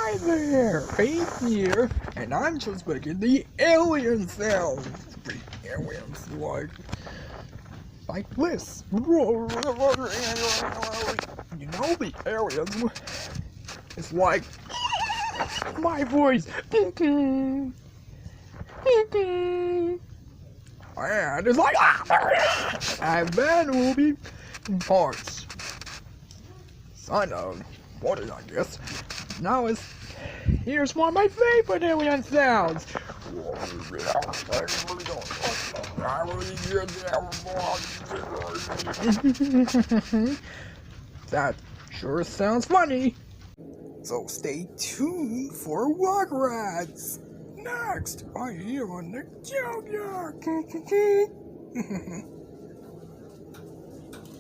Hi there, Faith here, and I'm just making the alien sounds. The aliens like this. You know the aliens. It's like my voice. And it's like and then will be parts. Kind of funny, I guess. Now here's one of my favorite alien sounds. That sure sounds funny. So stay tuned for Rugrats. Next, I hear on the Junkyard.